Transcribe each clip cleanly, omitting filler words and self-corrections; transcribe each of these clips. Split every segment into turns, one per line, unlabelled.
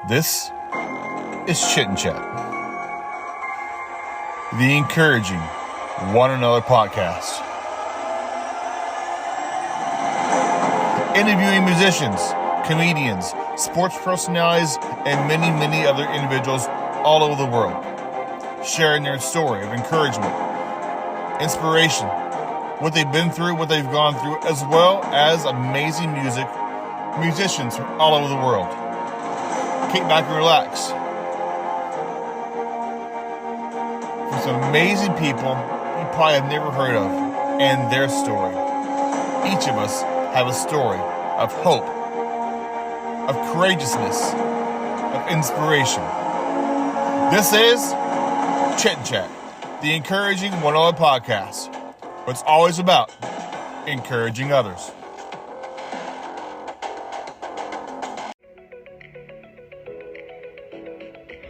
This is Chit and Chat, the encouraging one another podcast. Interviewing musicians, comedians, sports personalities, and many, many other individuals all over the world, sharing their story of encouragement, inspiration, what they've been through, what they've gone through, as well as amazing musicians from all over the world. Kick back and relax. For some amazing people you probably have never heard of and their story. Each of us have a story of hope, of courageousness, of inspiration. This is Chit and Chat, the encouraging one-on-one podcast. It's always about encouraging others.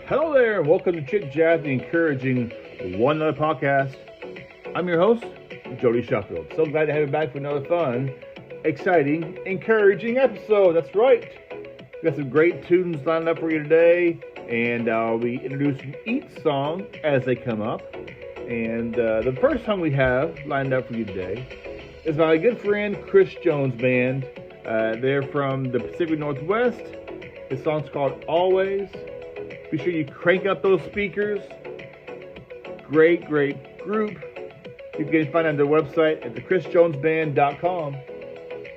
Hello there, and welcome to Chit and Chat, the encouraging one another podcast. I'm your host, Jody Sheffield. So glad to have you back for another fun, exciting, encouraging episode. That's right. We got some great tunes lined up for you today, and I'll be introducing each song as they come up. And the first song we have lined up for you today is by my good friend Chris Jones Band. They're from the Pacific Northwest. The song's called Always. Be sure you crank up those speakers. Great group. You can find on their website at thechrisjonesband.com.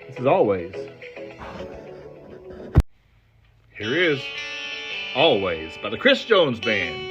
This is Always. Here is Always by the Chris Jones Band.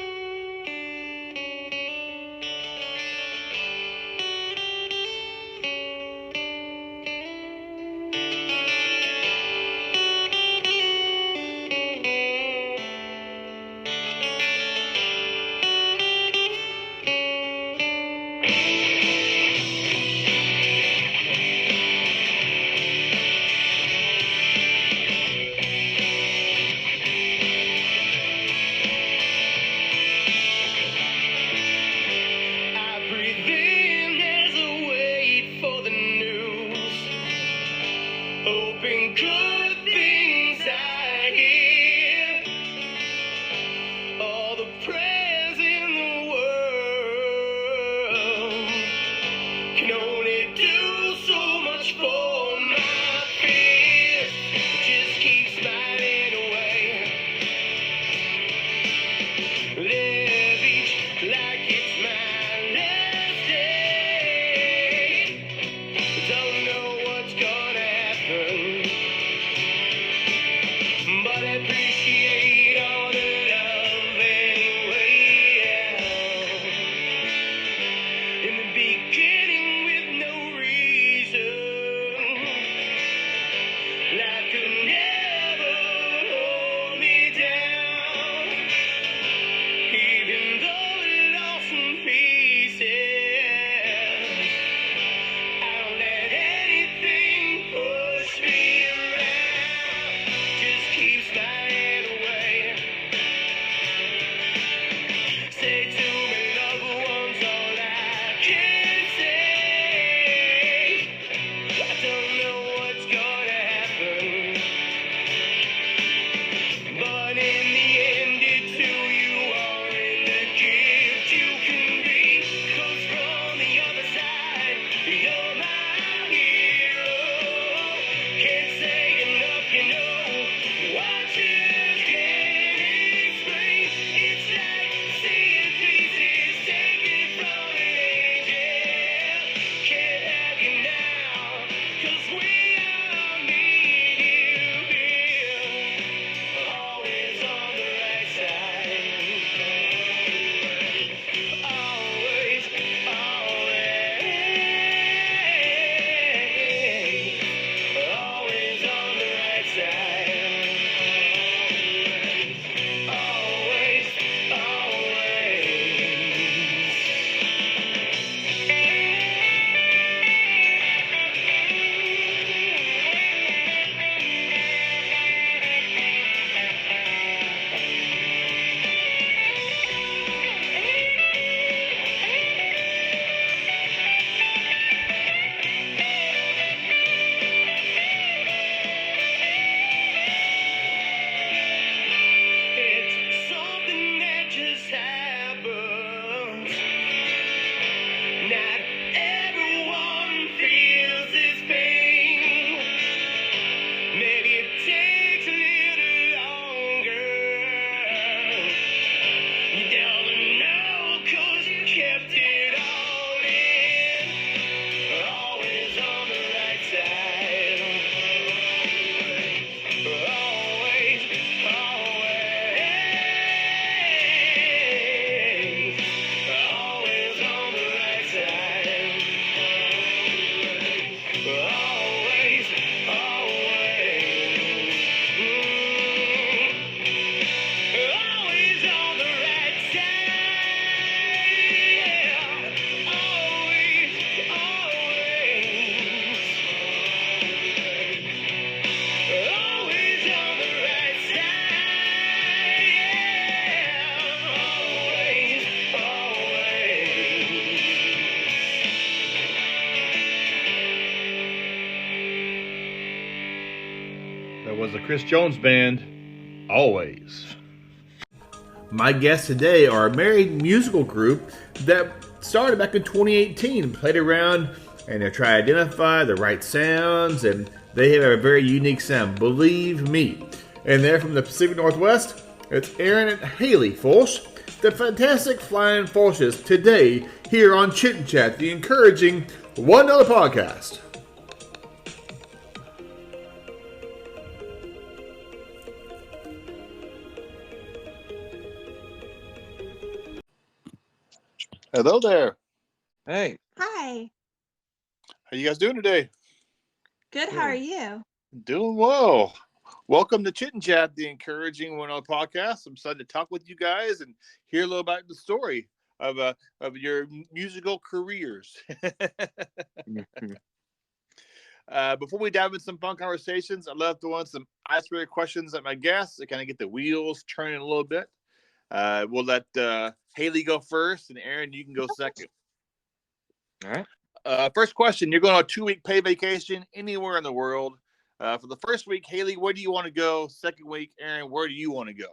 That was the Chris Jones Band, Always. My guests today are a married musical group that started back in 2018 and played around and they try to identify the right sounds, and they have a very unique sound, believe me. And they're from the Pacific Northwest. It's Aaron and Haley Foelsch, the fantastic Flying Foelschs, today here on Chit and Chat, the encouraging One Dollar Podcast. Hello there.
Hey.
Hi.
How you guys doing today?
Good. How are you?
Doing well. Welcome to Chit and Chat, the encouraging One Dollar Podcast. I'm excited to talk with you guys and hear a little about the story of your musical careers. Before we dive into some fun conversations, I'd love to want some icebreaker questions at my guests to kind of get the wheels turning a little bit. We'll let Haley go first, and Aaron, you can go second.
All right.
First question: you're going on a 2-week paid vacation anywhere in the world. For the first week, Haley, where do you want to go? Second week, Aaron, where do you want to go?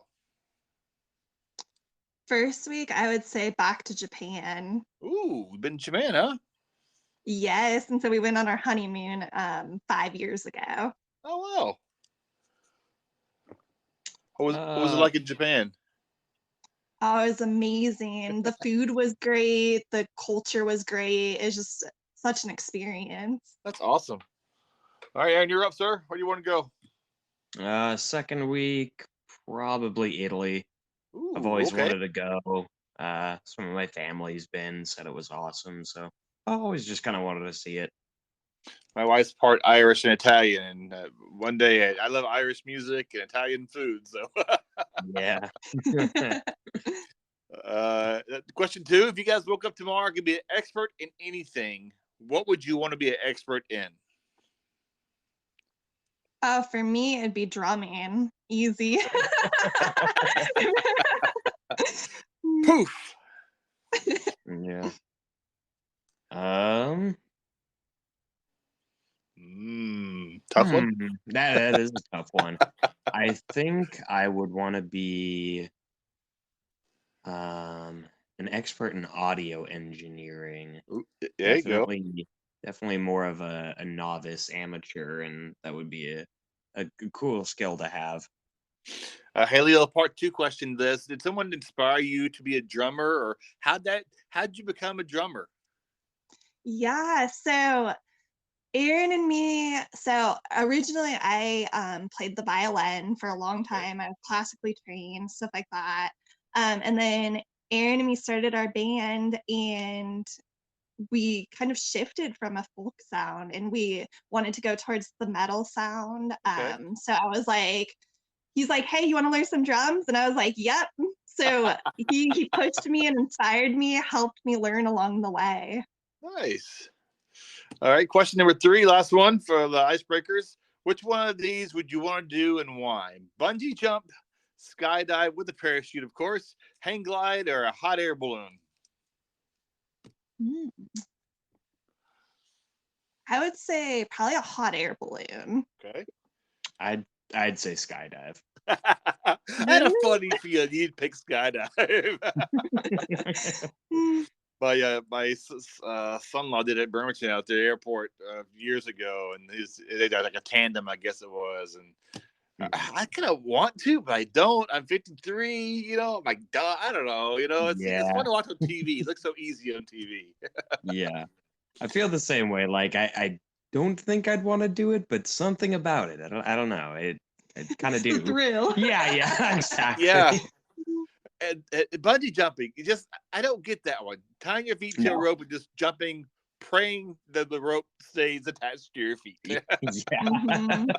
First week, I would say back to Japan.
Ooh, we've been in Japan, huh?
Yes, and so we went on our honeymoon 5 years ago.
Oh, wow. What was it like in Japan?
Oh, it was amazing. The food was great. The culture was great. It's just such an experience.
That's awesome. All right, Aaron, you're up, sir. Where do you want to
go? Second week, probably Italy.
Ooh,
I've always wanted to go. Some of my family's been, said it was awesome, so I always just kind of wanted to see it.
My wife's part Irish and Italian, and one day I love Irish music and Italian food, so
yeah.
Question 2: if you guys woke up tomorrow and could be an expert in anything, what would you want to be an expert in?
For me, it'd be drumming. Easy.
Poof.
Yeah.
Tough one.
That is a tough one. I think I would want to be an expert in audio engineering.
There you go.
Definitely more of a novice amateur, and that would be a cool skill to have.
Haley, a part 2 question this. Did someone inspire you to be a drummer, or how'd you become a drummer?
Yeah, so Aaron and me, so originally I played the violin for a long time. I was classically trained, stuff like that. And then Aaron and me started our band, and we kind of shifted from a folk sound, and we wanted to go towards the metal sound.
Okay.
So I was like, he's like, hey, you want to learn some drums? And I was like, yep. So he pushed me and inspired me, helped me learn along the way.
Nice. All right, question number 3, last one for the icebreakers. Which one of these would you want to do and why? Bungee jump, skydive with a parachute, of course, hang glide, or a hot air balloon?
I would say probably a hot air balloon.
Okay.
I'd say skydive.
I had a funny feeling you'd pick skydive. My son-in-law did it at Birmingham out there airport years ago, and they did like a tandem, I guess it was, and I kind of want to, but I don't. I'm 53, you know. I'm like, duh, I don't know, you know. It's fun to watch on TV. It looks so easy on TV.
Yeah, I feel the same way. Like I don't think I'd want to do it, but something about it, I don't know. It kind of do.
The thrill.
Yeah, exactly.
Yeah. And bungee jumping, I don't get that one. Tying your feet to a rope and just jumping, praying that the rope stays attached to your feet.
Yeah.
Mm-hmm.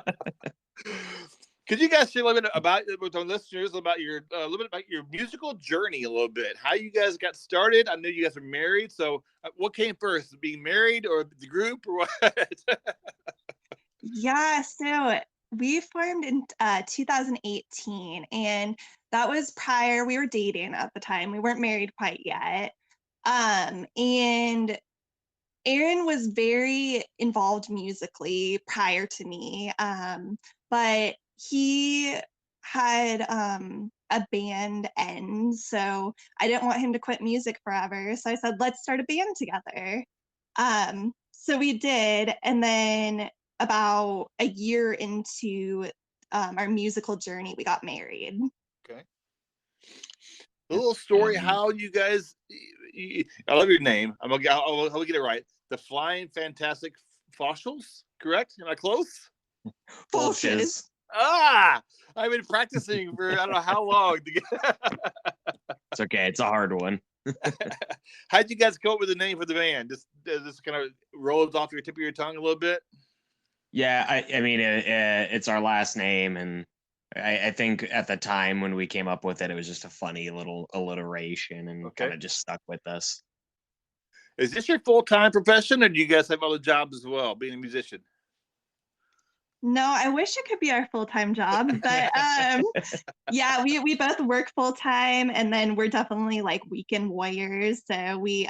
Could you guys share a little bit about with our listeners about your musical journey a little bit? How you guys got started? I know you guys are married, so what came first, being married or the group or what?
Yeah, so we formed in 2018, and that was prior. We were dating at the time. We weren't married quite yet. And Aaron was very involved musically prior to me, but he had a band end, so I didn't want him to quit music forever. So I said, let's start a band together. So we did, and then about a year into our musical journey, we got married.
Okay. A little story how you guys. I love your name. I'll get it right. The Flying Fantastic Fossils, correct? Am I close?
Foelschs.
I've been practicing for I don't know how long to get.
It's okay. It's a hard one.
How'd you guys come up with the name for the band? Just kind of rolls off your tip of your tongue a little bit.
Yeah, I mean, it's our last name, and I think at the time when we came up with it, it was just a funny little alliteration, and kind of just stuck with us.
Is this your full-time profession, or do you guys have other jobs as well, being a musician?
No, I wish it could be our full-time job, but yeah, we both work full-time, and then we're definitely like weekend warriors. So we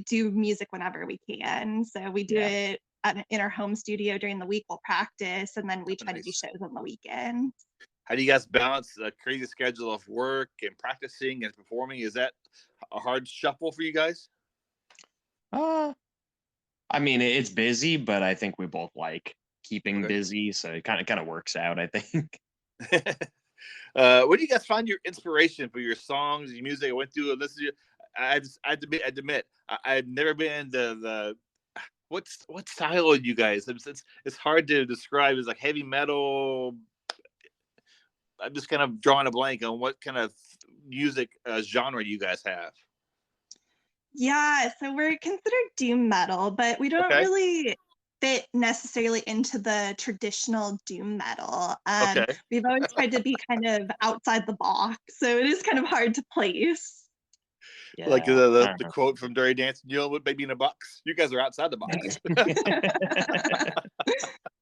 do music whenever we can. So we do it in our home studio during the week. We'll practice, and then we try to do shows on the weekend.
How do you guys balance the crazy schedule of work and practicing and performing? Is that a hard shuffle for you guys?
I mean, it's busy, but I think we both like keeping busy, so it kind of works out, I think.
Where do you guys find your inspiration for your songs, your music? I went through and listened to. I admit, I've never been the what style are you guys? It's hard to describe. It's like heavy metal. I'm just kind of drawing a blank on what kind of music genre you guys have.
Yeah, so we're considered doom metal, but we don't really fit necessarily into the traditional doom metal. We've always tried to be kind of outside the box, so it is kind of hard to place.
Yeah, like the quote from Dirty Dancing, you know what, baby in a box? You guys are outside the box.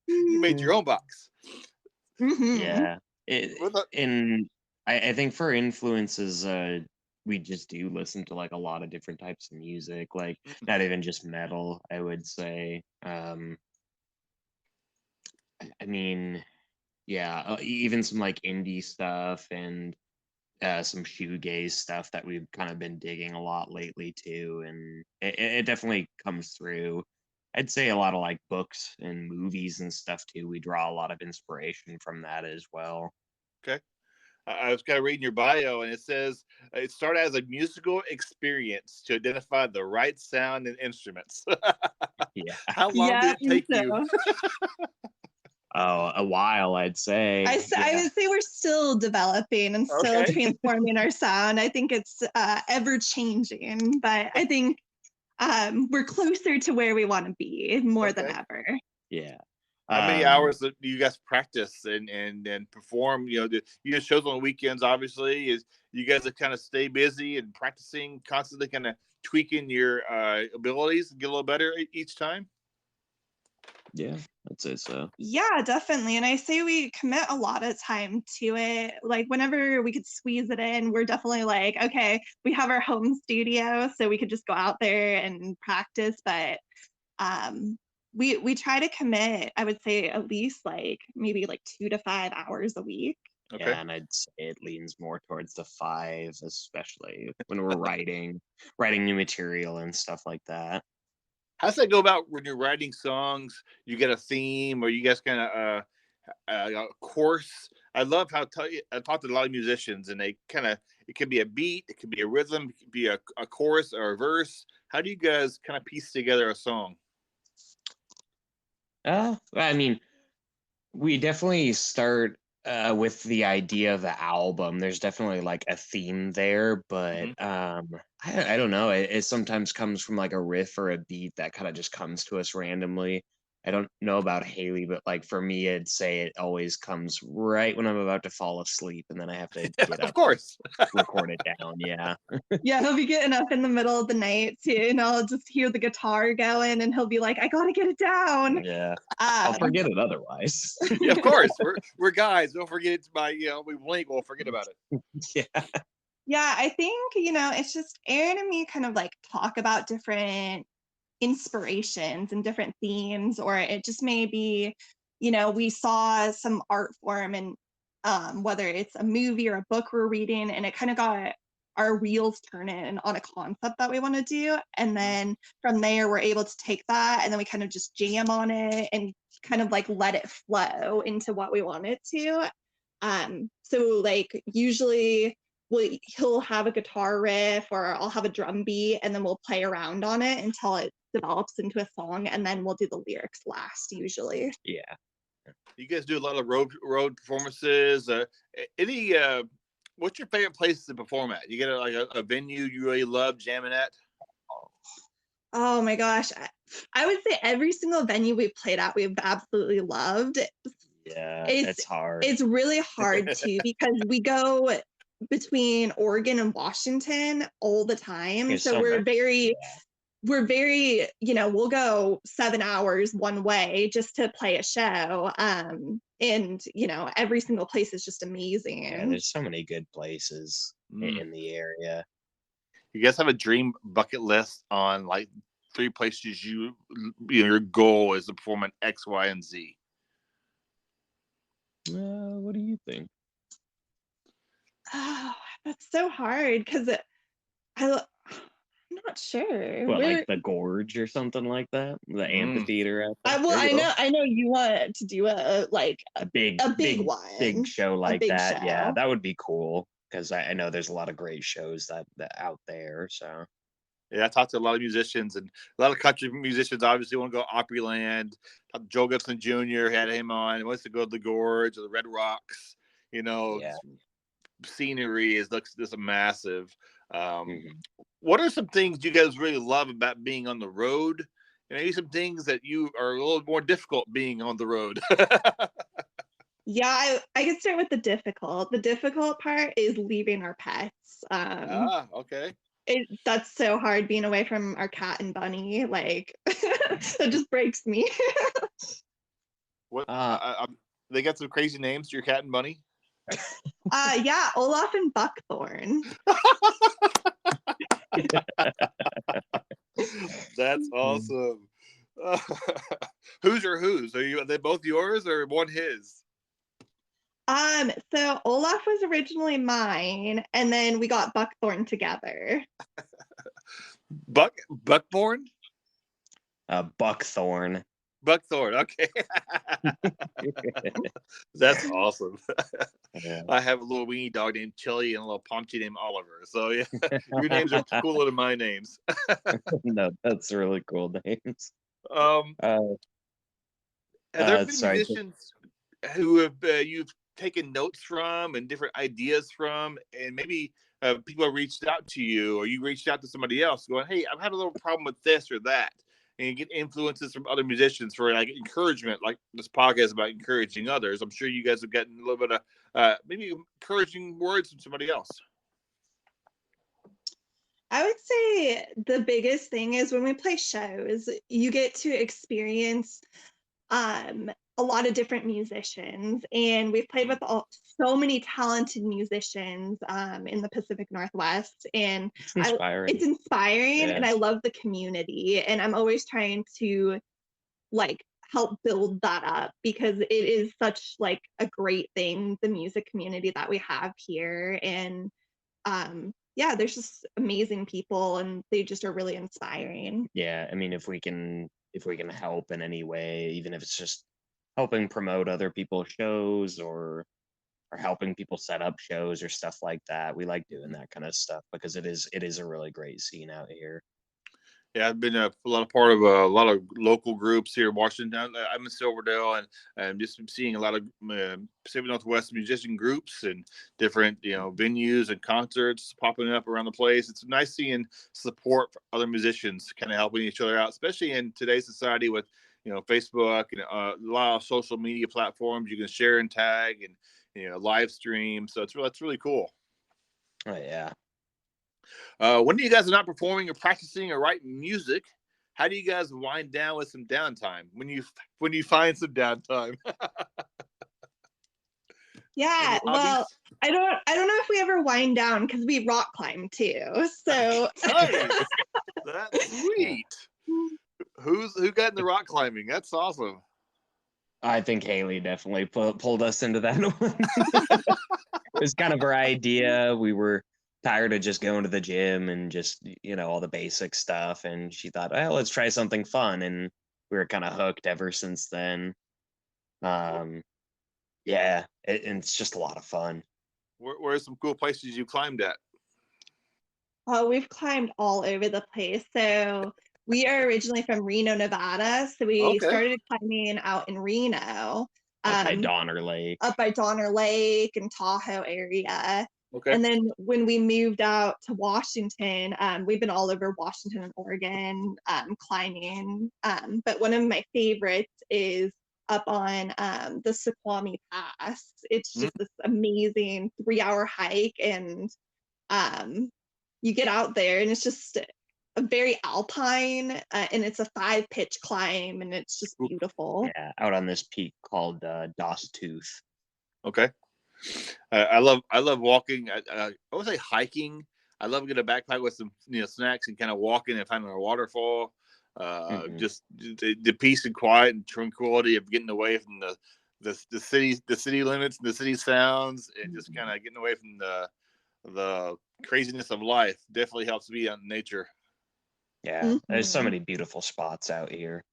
You made your own box.
Mm-hmm.
Yeah. I think for influences, we just do listen to like a lot of different types of music, like not even just metal, I would say. I mean, yeah, even some like indie stuff and some shoegaze stuff that we've kind of been digging a lot lately too, and it definitely comes through. I'd say a lot of like books and movies and stuff too. We draw a lot of inspiration from that as well.
Okay. I was kind of reading your bio, and it says it started as a musical experience to identify the right sound and instruments.
Yeah.
How long did it take you?
Oh, a while, I'd say.
I would say we're still developing and still transforming our sound. I think it's ever changing, but I think we're closer to where we want to be more than ever.
Yeah.
How many hours do you guys practice and perform? You know, shows on the weekends. Obviously, is you guys kind of stay busy and practicing constantly, kind of tweaking your abilities and get a little better each time.
Yeah, I'd say so.
Yeah, definitely. And I say we commit a lot of time to it. Like whenever we could squeeze it in, we're definitely like, okay, we have our home studio, so we could just go out there and practice. But we try to commit, I would say at least like maybe like 2 to 5 hours a week.
Okay. Yeah, and I'd say it leans more towards the 5, especially when we're writing new material and stuff like that.
How's that go about when you're writing songs? You get a theme, or you guys kind of a course? I love how I talked to a lot of musicians, and they kind of, it could be a beat, it could be a rhythm, it could be a chorus or a verse. How do you guys kind of piece together a song?
I mean, we definitely start with the idea of the album. There's definitely like a theme there, but I don't know. It sometimes comes from like a riff or a beat that kind of just comes to us randomly. I don't know about Haley, but like for me, I'd say it always comes right when I'm about to fall asleep, and then I have to get up.
Of course.
Record it down. Yeah.
Yeah, he'll be getting up in the middle of the night too, and I'll just hear the guitar going, and he'll be like, "I gotta get it down."
Yeah. I'll forget it otherwise.
Yeah, of course. We're guys. Don't forget it's we blink, we'll forget about it.
Yeah.
Yeah, I think, it's just Aaron and me kind of like talk about different inspirations and different themes, or it just may be, we saw some art form, and whether it's a movie or a book we're reading, and it kind of got our wheels turning on a concept that we want to do. And then from there, we're able to take that, and then we kind of just jam on it and kind of like let it flow into what we want it to. So like usually he'll have a guitar riff, or I'll have a drum beat, and then we'll play around on it until it develops into a song, and then we'll do the lyrics last usually.
Yeah.
You guys do a lot of road performances. What's your favorite place to perform at? You get a venue you really love jamming at?
Oh my gosh. I would say every single venue we've played at, we've absolutely loved.
Yeah, it's hard.
It's really hard too, because we go between Oregon and Washington all the time. So we're very, we'll go 7 hours one way just to play a show. And, every single place is just amazing.
Yeah, there's so many good places in the area.
You guys have a dream bucket list on like 3 places your goal is to perform at X, Y, and Z?
What do you think?
Oh, that's so hard, because I'm not sure.
What, like the Gorge or something like that? The amphitheater.
I know you want to do a big one,
big show like that. Show. Yeah, that would be cool, because I know there's a lot of great shows that out there. So
yeah, I talked to a lot of musicians, and a lot of country musicians obviously want to go Opryland. Joe Gibson Jr. had him on. He wants to go to the Gorge or the Red Rocks. Scenery looks just massive. What are some things you guys really love about being on the road? And maybe some things that you are a little more difficult being on the road?
Yeah, I could start with the difficult. The difficult part is leaving our pets.
Okay.
That's so hard, being away from our cat and bunny. Like, it just breaks me.
What? They got some crazy names, your cat and bunny?
Yeah, Olaf and Buckthorn.
That's awesome. Who's your who's? Are they both yours or one his?
So Olaf was originally mine, and then we got Buckthorn together.
Buckthorn?
Buckthorn.
Buckthorn, okay. That's awesome.
Yeah.
I have a little weenie dog named Chili and a little Pomchi named Oliver. So yeah, your names are cooler than my names.
No, that's really cool names.
Have there been musicians who have you've taken notes from and different ideas from, and maybe people have reached out to you, or you reached out to somebody else going, hey, I've had a little problem with this or that, and you get influences from other musicians for like encouragement, like this podcast about encouraging others. I'm sure you guys have gotten a little bit of maybe encouraging words from somebody else.
I would say the biggest thing is when we play shows, you get to experience a lot of different musicians, and we've played with so many talented musicians in the Pacific Northwest, and
it's inspiring.
Yes. And I love the community, and I'm always trying to help build that up, because it is such a great thing, the music community that we have here. And there's just amazing people, and they just are really inspiring.
Yeah, I mean, if we can help in any way, even if it's just helping promote other people's shows or helping people set up shows or stuff like that, we like doing that kind of stuff, because it is a really great scene out here.
Yeah, I've been a part of a lot of local groups here in Washington. I'm in Silverdale, and I'm just seeing a lot of Pacific Northwest musician groups and different venues and concerts popping up around the place. It's nice seeing support for other musicians, kind of helping each other out, especially in today's society with Facebook and a lot of social media platforms. You can share and tag and live stream. So that's really cool.
Oh yeah.
When you guys are not performing or practicing or writing music, how do you guys wind down with some downtime when you find some downtime?
Yeah, well, I don't know if we ever wind down, because we rock climb too. So
nice. That's sweet. Who got in the rock climbing? That's awesome.
I think Haley definitely pulled us into that one. It was kind of her idea. We were tired of just going to the gym and just, all the basic stuff. And she thought, well, let's try something fun. And we were kind of hooked ever since then. Yeah, and it's just a lot of fun.
Where are some cool places you climbed at?
Oh, we've climbed all over the place. So we are originally from Reno, Nevada. So we started climbing out in Reno.
Up by Donner Lake.
Up by Donner Lake and Tahoe area.
Okay.
And then when we moved out to Washington, we've been all over Washington and Oregon climbing. But one of my favorites is up on the Suquamish Pass. It's just this amazing 3-hour hike, and you get out there and it's just a very alpine, and it's a 5-pitch climb, and it's just beautiful.
Yeah, out on this peak called Doss Tooth.
Okay. I love walking. I would say hiking. I love getting a backpack with some snacks and kind of walking and finding a waterfall. Just the peace and quiet and tranquility of getting away from the city limits and the city sounds, and just kind of getting away from the craziness of life definitely helps me out in nature.
Yeah, there's so many beautiful spots out here.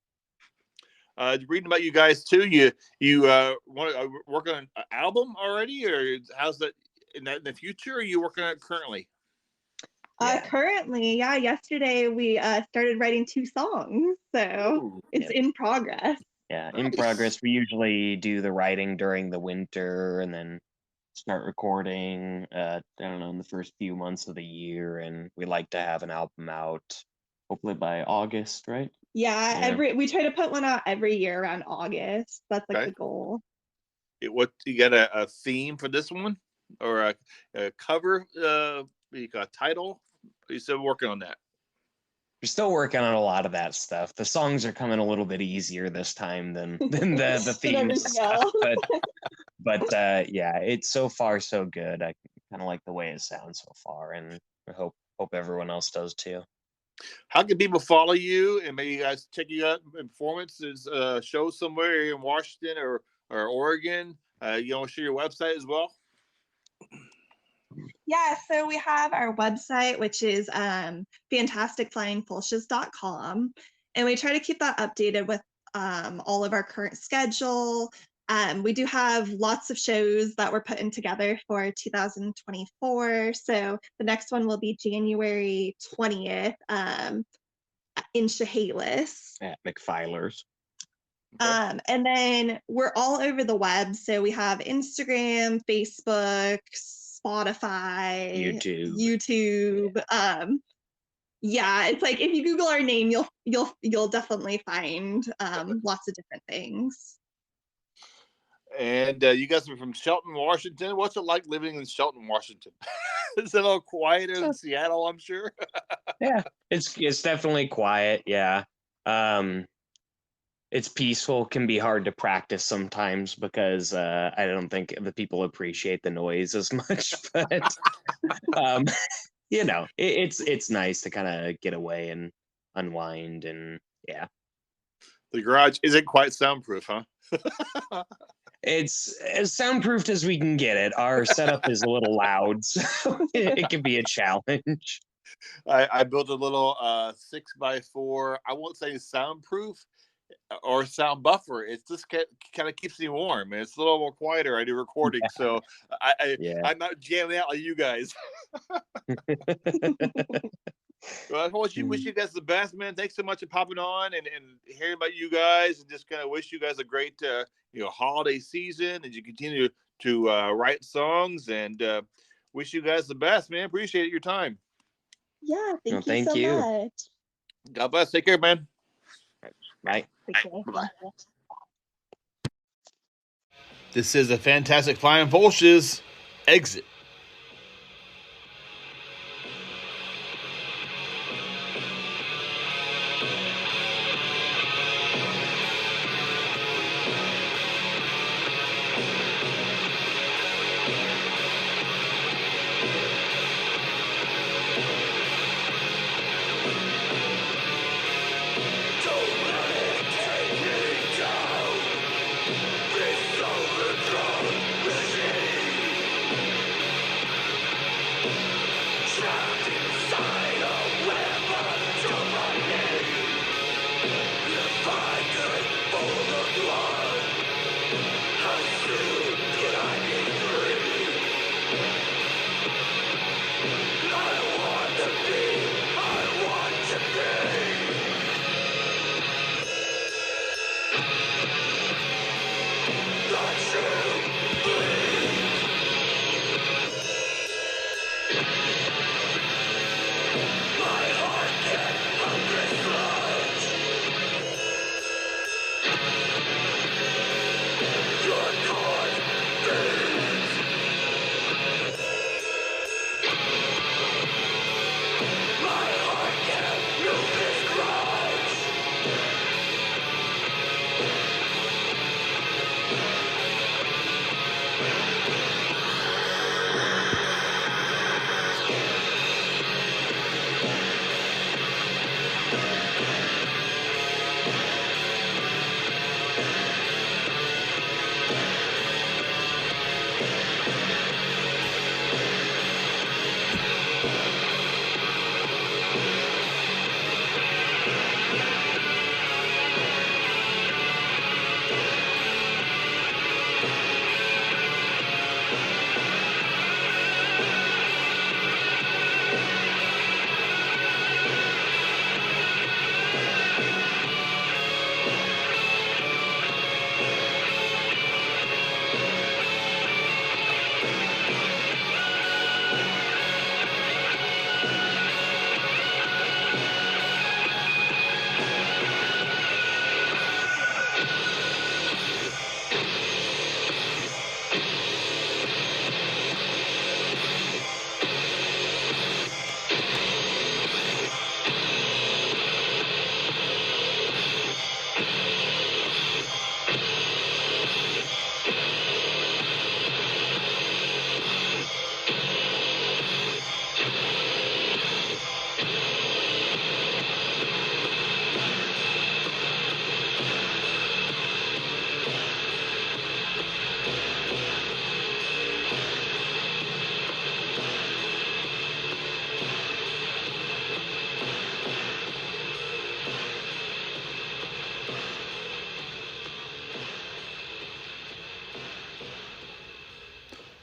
Reading about you guys too. You want to work on an album already, or how's that in the future? Or are you working on it currently?
Currently, yesterday we started writing 2 songs, so it's in progress.
Yeah, in progress. We usually do the writing during the winter and then start recording, I don't know, in the first few months of the year, and we like to have an album out hopefully by August, right?
Yeah. We try to put one out every year around August. That's like the goal.
What you got a theme for this one, or a cover? You got a title? Are you still working on that?
We're still working on a lot of that stuff. The songs are coming a little bit easier this time than the theme stuff. But yeah, it's so far so good. I kind of like the way it sounds so far, and I hope everyone else does too.
How can people follow you and maybe you guys check you out in performances, shows somewhere in Washington or Oregon? You want to share your website as well?
Yeah, so we have our website, which is fantasticflyingfoelschs.com, and we try to keep that updated with all of our current schedule. We do have lots of shows that we're putting together for 2024. So the next one will be January 20th in Chehalis.
At McFiler's.
And then we're all over the web. So we have Instagram, Facebook, Spotify, YouTube. Yeah, it's like if you Google our name, you'll definitely find lots of different things.
And you guys are from Shelton, Washington. What's it like living in Shelton, Washington? Is it a little quieter than Seattle, I'm sure?
Yeah, it's definitely quiet. Yeah. It's peaceful, can be hard to practice sometimes because I don't think the people appreciate the noise as much, but it's nice to kind of get away and unwind, and yeah.
The garage isn't quite soundproof, huh?
It's as soundproofed as we can get it. Our setup is a little loud, so it can be a challenge.
I built a little 6x4. I won't say soundproof or sound buffer. It's just kind of keeps me warm, and it's a little more quieter. I do recording, so I'm not jamming out like you guys. Well, I wish you guys the best, man. Thanks so much for popping on and hearing about you guys, and just kind of wish you guys a great holiday season as you continue to write songs, and wish you guys the best, man. Appreciate your time.
Yeah, thank you so much.
God bless. Take care, man.
Bye.
Bye. This is a Fantastic Flying Foelschs exit.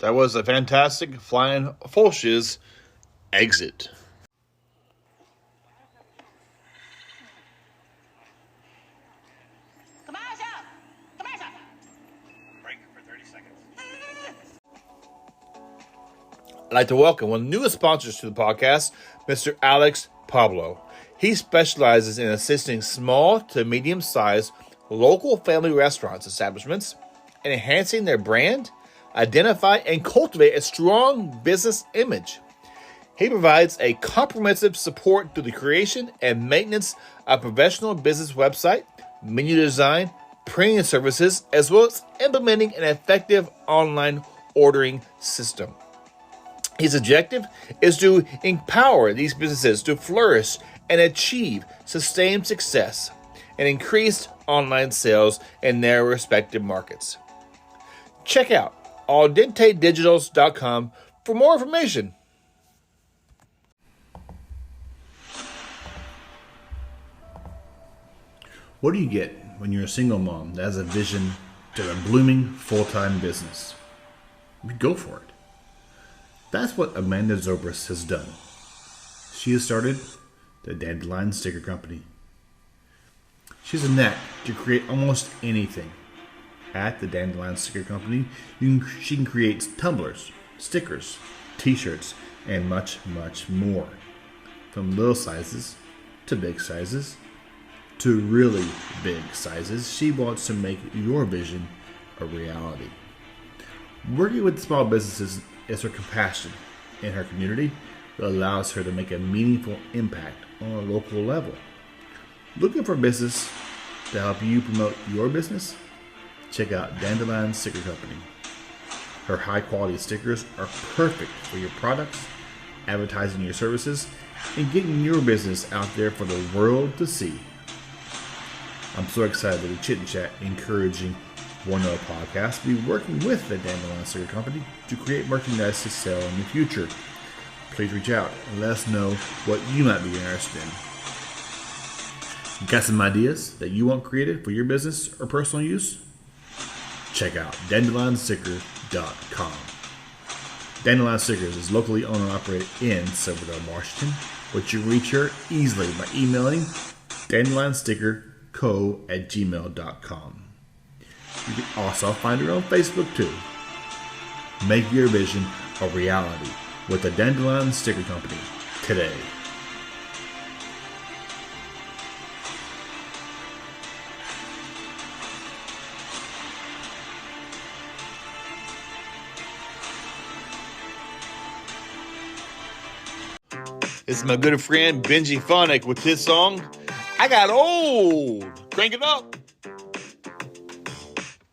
That was a fantastic Flying Foelschs Exit.
Break for 30 seconds.
I'd like to welcome one of the newest sponsors to the podcast, Mr. Alex Pablo. He specializes in assisting small to medium-sized local family restaurants establishments in enhancing their brand, identify, and cultivate a strong business image. He provides a comprehensive support through the creation and maintenance of professional business website, menu design, printing services, as well as implementing an effective online ordering system. His objective is to empower these businesses to flourish and achieve sustained success and increased online sales in their respective markets. Check out aldentedigitals.com for more information. What do you get when you're a single mom that has a vision to a blooming full-time business? You go for it. That's what Amanda Zobrist has done. She has started the Dandelion Sticker Company. She has a knack to create almost anything. At the Dandelion Sticker Company, she can create tumblers, stickers, t-shirts, and much, much more. From little sizes to big sizes to really big sizes, she wants to make your vision a reality. Working with small businesses is her compassion in her community that allows her to make a meaningful impact on a local level. Looking for business to help you promote your business? Check out Dandelion Sticker Company. Her high-quality stickers are perfect for your products, advertising your services, and getting your business out there for the world to see. I'm so excited that we Chit and Chat, encouraging one other podcast, to be working with the Dandelion Sticker Company to create merchandise to sell in the future. Please reach out and let us know what you might be interested in. Got some ideas that you want created for your business or personal use? Check out dandelionsticker.com. Dandelion Stickers is locally owned and operated in Silverdale, Washington, but you can reach her easily by emailing dandelionsticker.co@gmail.com. You can also find her on Facebook too. Make your vision a reality with the Dandelion Sticker Company today. This is my good friend Benji Phonic with his song, I Got Old. Crank it up.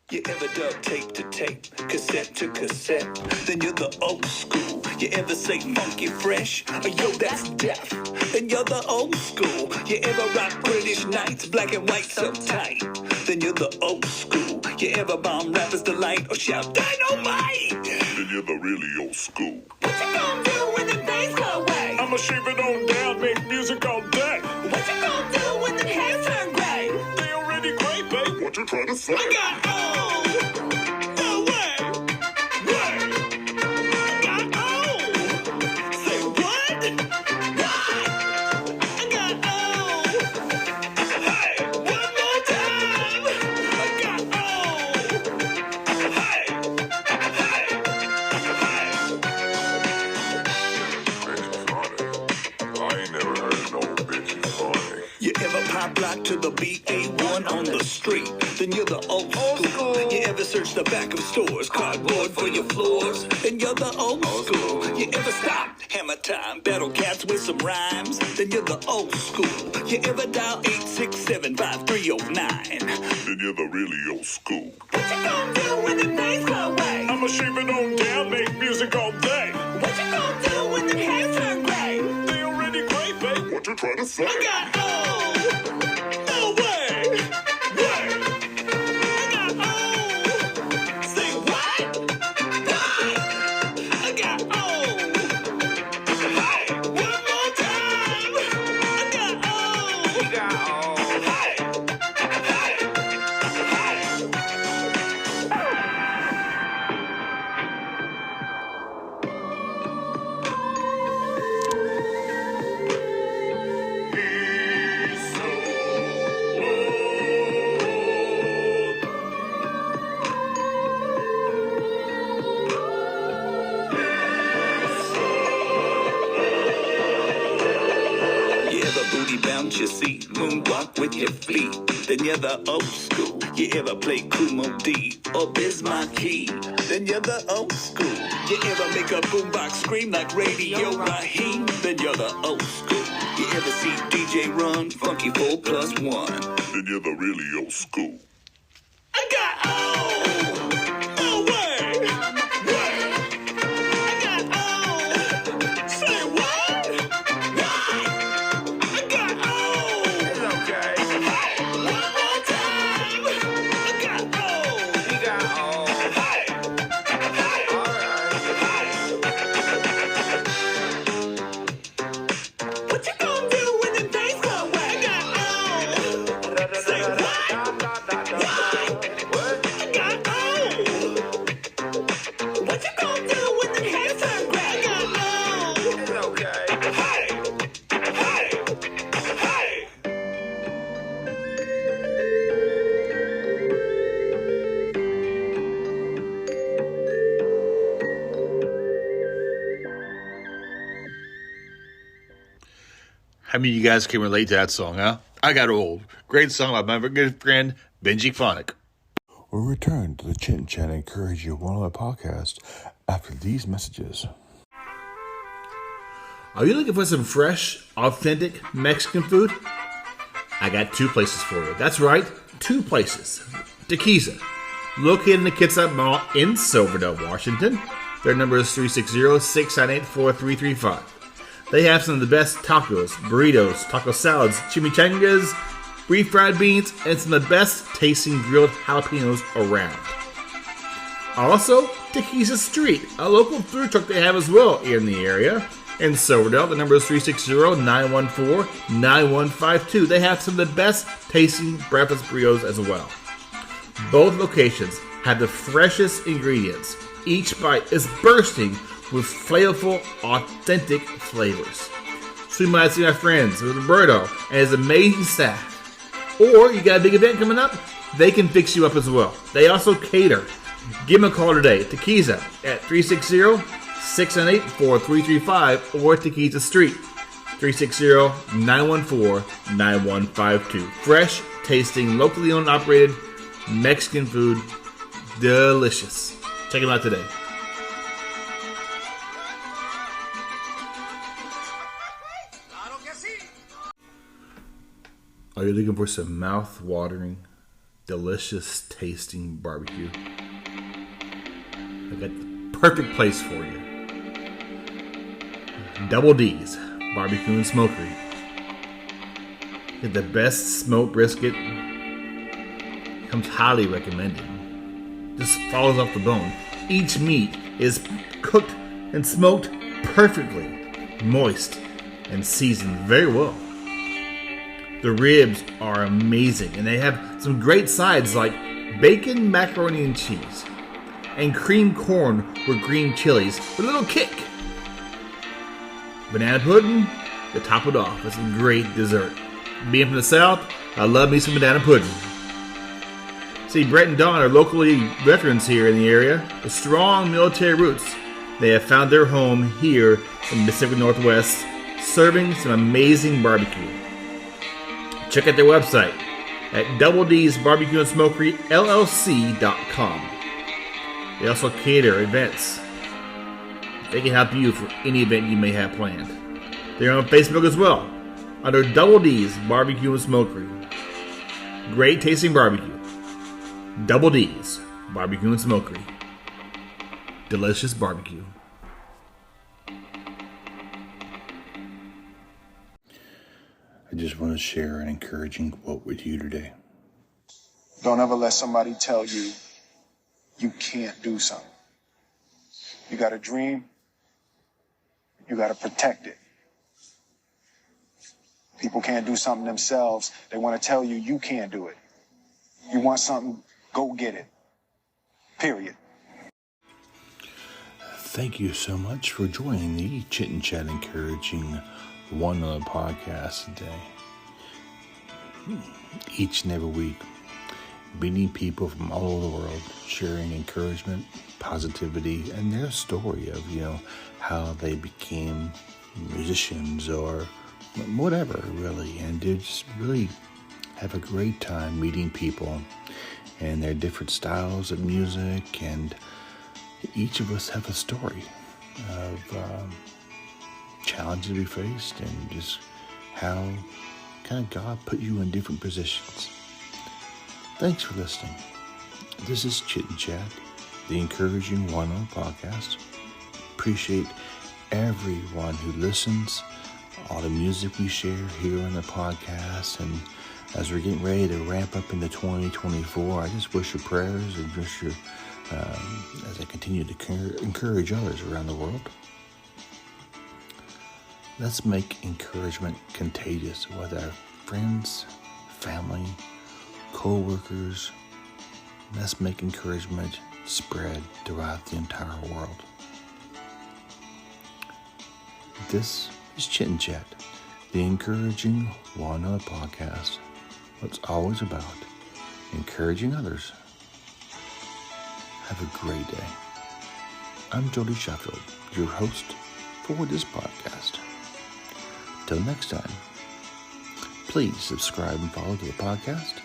You ever dub tape to tape, cassette to cassette? Then you're the old school. You ever say funky fresh? Oh, yo, that's deaf. Then you're the old school. You ever rock British nights, black and white so tight? Then you're the old school. You ever bomb rappers delight or shout dynamite? Then you're the really old school. What you gonna do when the days go away? I'ma shave it on down, make music all day. What you gonna do when the hair turn gray? They already gray, babe. What you trying to say? I got old. No way. Way. I got old. Say what? What? I got old. Hey, one more time. I got old. Hey, hey, hey. I ain't never heard no bitch funny. You ever pop lock to the BA1 on the street? Then you're the old school. You ever search the back of stores, cardboard for your floors? Then you're the old school. You ever stop, hammer time, battle cats with some rhymes? Then you're the old school. You ever dial 867-5309? Then you're the really old school. What you gonna do when the days go away? I'ma shave it on down, make music all day. What you gonna do when the hair turn gray? They already gray, babe. What you trying to say? I got old. No way. Way. I got old. Say what? What? I got old. Hey, one more time. I got old. We got old. Hey, hey, hey. what you see. Moonwalk with your feet. Then you're the old school. You ever play Kumo D or Biz Marquee? Then you're the old school. You ever make a boombox scream like Radio Raheem? Then you're the old school. You ever see DJ run Funky 4+1? Then you're the really old school. I got old. No way. Way. I got old. Say what? Why? I got old. It's okay. Hey, one more time. I got old. You got old. Hey. Hey. All right. What you gonna do when the days go away? I got old. Say what?
How many of you guys can relate to that song, huh? I Got Old. Great song by my good friend, Benji Phonic.
We'll return to the Chin Chan and Encourage You One Other podcast after these messages.
Are you looking for some fresh, authentic Mexican food? I got two places for you. That's right, two places. Tequiza, located in the Kitsap Mall in Silverdale, Washington. Their number is 360-698-4335. They have some of the best tacos, burritos, taco salads, chimichangas, refried beans, and some of the best tasting grilled jalapenos around. Also, Tequiza Street, a local food truck they have as well in the area. In Silverdale, the number is 360-914-9152. They have some of the best tasting breakfast burritos as well. Both locations have the freshest ingredients. Each bite is bursting with flavorful, authentic flavors. So you might see my friends with Roberto and his amazing staff. Or you got a big event coming up, they can fix you up as well. They also cater. Give them a call today, Tequiza, at 360-698-4335 or Tequiza Street, 360-914-9152. Fresh, tasting, locally owned and operated Mexican food. Delicious. Check them out today. Are you looking for some mouth-watering, delicious tasting barbecue? I got the perfect place for you. Double D's Barbecue and Smokery. Get the best smoked brisket. Comes highly recommended. Just falls off the bone. Each meat is cooked and smoked perfectly, moist, and seasoned very well. The ribs are amazing, and they have some great sides like bacon, macaroni, and cheese, and cream corn with green chilies with a little kick. Banana pudding to top it off. It's a great dessert. Being from the South, I love me some banana pudding. See, Brett and Don are locally veterans here in the area with strong military roots. They have found their home here in the Pacific Northwest, serving some amazing barbecue. Check out their website at Double D's Barbecue and Smokery LLC.com. They also cater events. They can help you for any event you may have planned. They're on Facebook as well under Double D's Barbecue and Smokery. Great tasting barbecue. Double D's Barbecue and Smokery. Delicious barbecue.
I just want to share an encouraging quote with you today.
Don't ever let somebody tell you you can't do something. You got a dream, you got to protect it. People can't do something themselves. They want to tell you you can't do it. You want something, go get it. Period.
Thank you so much for joining the Chit and Chat Encouraging One Another podcast today. Each and every week, meeting people from all over the world, sharing encouragement, positivity, and their story of, how they became musicians or whatever, really, and just really have a great time meeting people and their different styles of music, and each of us have a story of challenges we faced and just how kind of God put you in different positions. Thanks for listening. This is Chit and Chat, the Encouraging One podcast. Appreciate everyone who listens, all the music we share here on the podcast, and as we're getting ready to ramp up into 2024, I just wish your prayers and just your, as I continue to encourage others around the world. Let's make encouragement contagious with our friends, family, co-workers. Let's make encouragement spread throughout the entire world. This is Chit and Chat, the Encouraging One Another podcast. It's always about encouraging others. Have a great day. I'm Jody Sheffield, your host for this podcast. Till next time, please subscribe and follow to the podcast.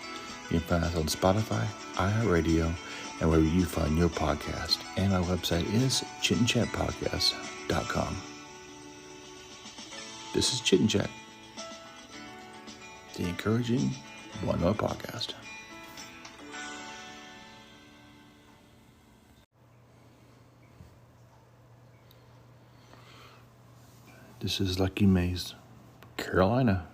You can find us on Spotify, iHeartRadio, and wherever you find your podcast. And our website is chitandchatpodcast.com. This is Chit and Chat, the Encouraging One Another podcast. This is Lucky Mays, Carolina.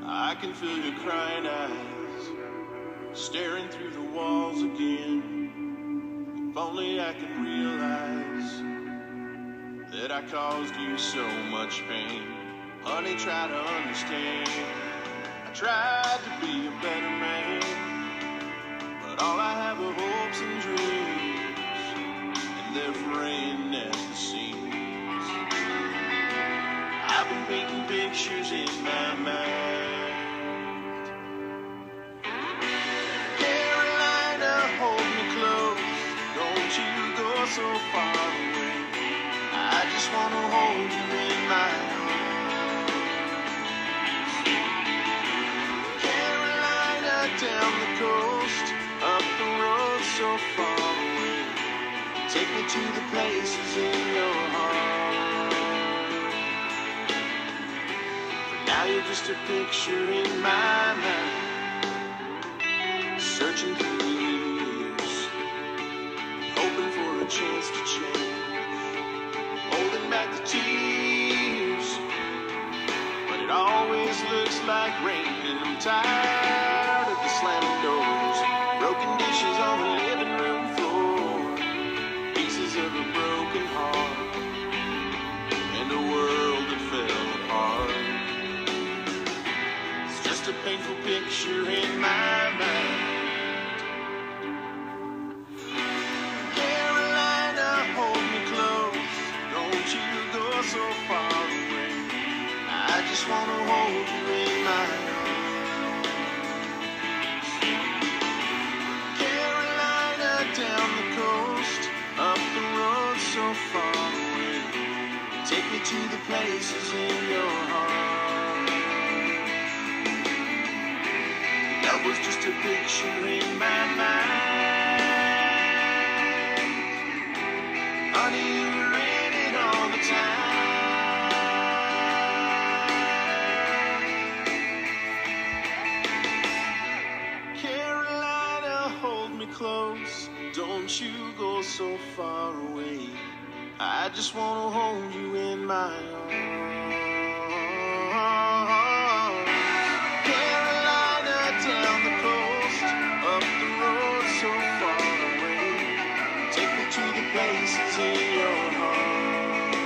I can feel your crying eyes staring through the walls again. If only I could realize that I caused you so much pain. Honey, try to understand. I tried to be a better man, but all I have are hopes and dreams, and they're fraying at the seams. I've been painting pictures in my mind. So far away, I just want to hold you in my arms. Carolina, down the coast, up the road so far away. Take me to the places in your heart. For now you're just a picture in my mind, searching through the years, hoping for a chance to change, holding back the tears, but it always looks like rain, and I'm tired of the slamming doors, broken dishes on the living room floor, pieces of a broken heart, and a world that fell apart. It's just a painful picture in my mind. So far away, I just want to hold you in my arms. Carolina, down the coast, up the road so far away. Take me to the places in your heart. That was just a picture in my mind. Honey, you were in it all the time. Close, don't you go so far away. I just want to hold you in my arms. Carolina, down the coast, up the road so far away. Take me to the places in your heart.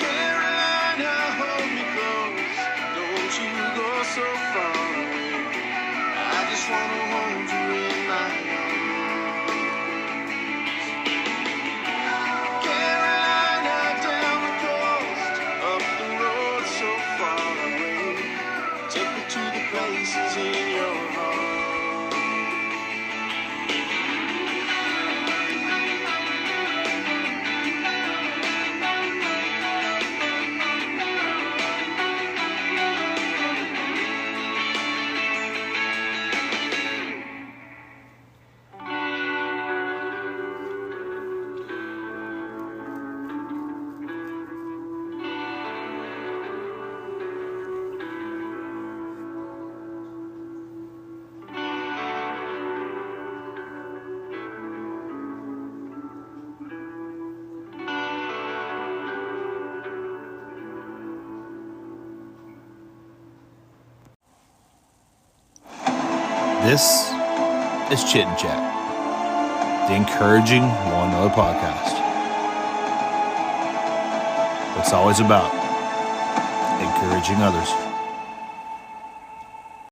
Carolina, hold me close, don't you go so far away. I just want to hold you in my arms. Carolina,
This is Chit and Chat, the encouraging one another podcast. It's always about encouraging others.